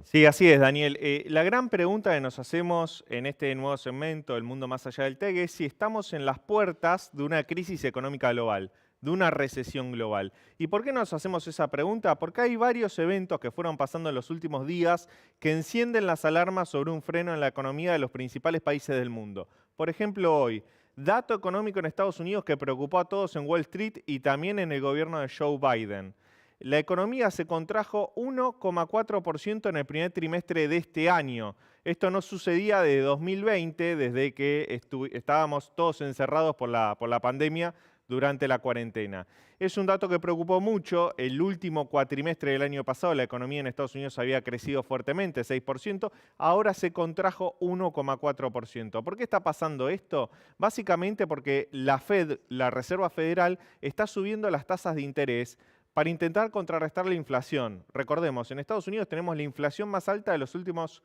inflación. Sí, así es, Daniel. La gran pregunta que nos hacemos en este nuevo segmento, El mundo más allá del TEG, es si estamos en las puertas de una crisis económica global, de una recesión global. ¿Y por qué nos hacemos esa pregunta? Porque hay varios eventos que fueron pasando en los últimos días que encienden las alarmas sobre un freno en la economía de los principales países del mundo. Por ejemplo, hoy, dato económico en Estados Unidos que preocupó a todos en Wall Street y también en el gobierno de Joe Biden. La economía se contrajo 1,4% en el primer trimestre de este año. Esto no sucedía desde 2020, desde que estábamos todos encerrados por la pandemia durante la cuarentena. Es un dato que preocupó mucho. El último cuatrimestre del año pasado la economía en Estados Unidos había crecido fuertemente, 6%, ahora se contrajo 1,4%. ¿Por qué está pasando esto? Básicamente porque la Fed, la Reserva Federal, está subiendo las tasas de interés para intentar contrarrestar la inflación. Recordemos, en Estados Unidos tenemos la inflación más alta de los últimos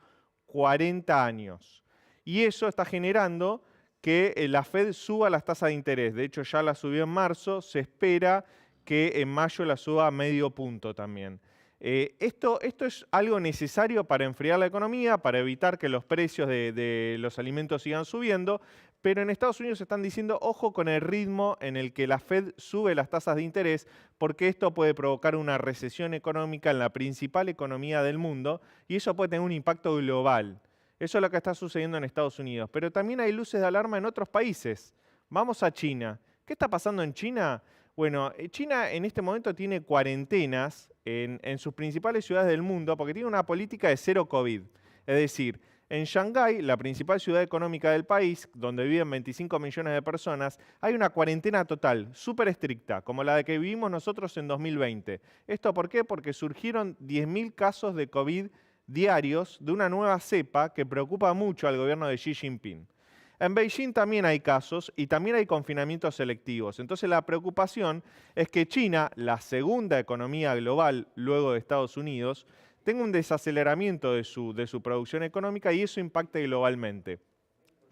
40 años. Y eso está generando que la Fed suba las tasas de interés. De hecho, ya la subió en marzo, se espera que en mayo la suba a medio punto también. Esto es algo necesario para enfriar la economía, para evitar que los precios de los alimentos sigan subiendo, pero en Estados Unidos están diciendo, ojo con el ritmo en el que la Fed sube las tasas de interés, porque esto puede provocar una recesión económica en la principal economía del mundo y eso puede tener un impacto global. Eso es lo que está sucediendo en Estados Unidos, pero también hay luces de alarma en otros países. Vamos a China. ¿Qué está pasando en China? Bueno, China en este momento tiene cuarentenas en sus principales ciudades del mundo porque tiene una política de cero COVID. Es decir, en Shanghái, la principal ciudad económica del país, donde viven 25 millones de personas, hay una cuarentena total, súper estricta, como la de que vivimos nosotros en 2020. ¿Esto por qué? Porque surgieron 10.000 casos de COVID diarios de una nueva cepa que preocupa mucho al gobierno de Xi Jinping. En Beijing también hay casos y también hay confinamientos selectivos. Entonces la preocupación es que China, la segunda economía global luego de Estados Unidos, tenga un desaceleramiento de su producción económica y eso impacte globalmente.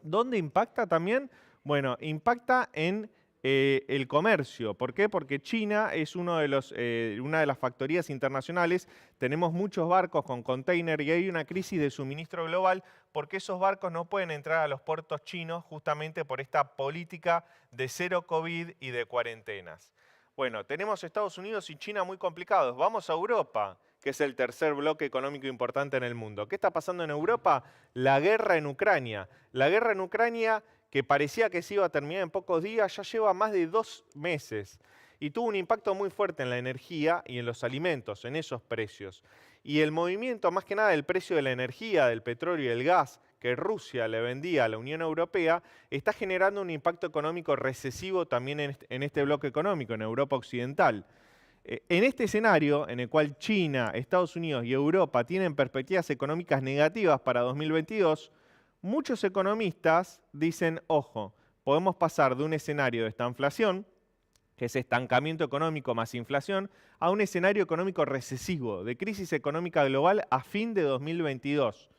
¿Dónde impacta también? Bueno, impacta en el comercio. ¿Por qué? Porque China es una de las factorías internacionales. Tenemos muchos barcos con container y hay una crisis de suministro global porque esos barcos no pueden entrar a los puertos chinos justamente por esta política de cero COVID y de cuarentenas. Bueno, tenemos Estados Unidos y China muy complicados. Vamos a Europa, que es el tercer bloque económico importante en el mundo. ¿Qué está pasando en Europa? La guerra en Ucrania. La guerra en Ucrania, que parecía que se iba a terminar en pocos días, ya lleva más de 2 meses y tuvo un impacto muy fuerte en la energía y en los alimentos, en esos precios. Y el movimiento, más que nada, del precio de la energía, del petróleo y del gas que Rusia le vendía a la Unión Europea, está generando un impacto económico recesivo también en este bloque económico, en Europa Occidental. En este escenario, en el cual China, Estados Unidos y Europa tienen perspectivas económicas negativas para 2022, muchos economistas dicen, ojo, podemos pasar de un escenario de estanflación, que es estancamiento económico más inflación, a un escenario económico recesivo, de crisis económica global a fin de 2022.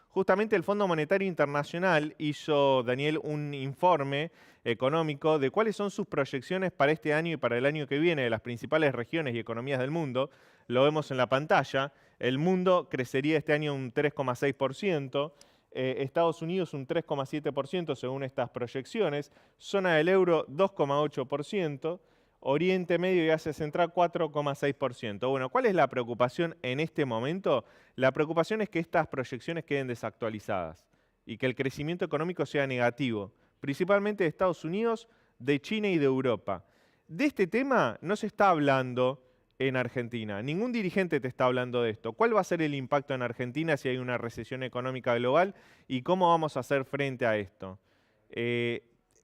Justamente el Fondo Monetario Internacional hizo, Daniel, un informe económico de cuáles son sus proyecciones para este año y para el año que viene de las principales regiones y economías del mundo. Lo vemos en la pantalla. El mundo crecería este año un 3,6%. Estados Unidos un 3,7% según estas proyecciones. Zona del euro 2,8%. Oriente Medio y Asia Central 4,6%. Bueno, ¿cuál es la preocupación en este momento? La preocupación es que estas proyecciones queden desactualizadas y que el crecimiento económico sea negativo, principalmente de Estados Unidos, de China y de Europa. De este tema no se está hablando en Argentina. Ningún dirigente te está hablando de esto. ¿Cuál va a ser el impacto en Argentina si hay una recesión económica global y cómo vamos a hacer frente a esto?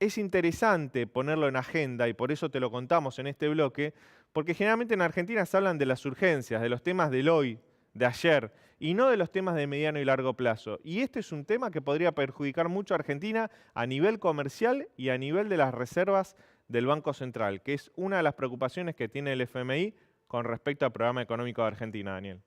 Es interesante ponerlo en agenda y por eso te lo contamos en este bloque, porque generalmente en Argentina se hablan de las urgencias, de los temas del hoy, de ayer, y no de los temas de mediano y largo plazo. Y este es un tema que podría perjudicar mucho a Argentina a nivel comercial y a nivel de las reservas del Banco Central, que es una de las preocupaciones que tiene el FMI con respecto al programa económico de Argentina, Daniel.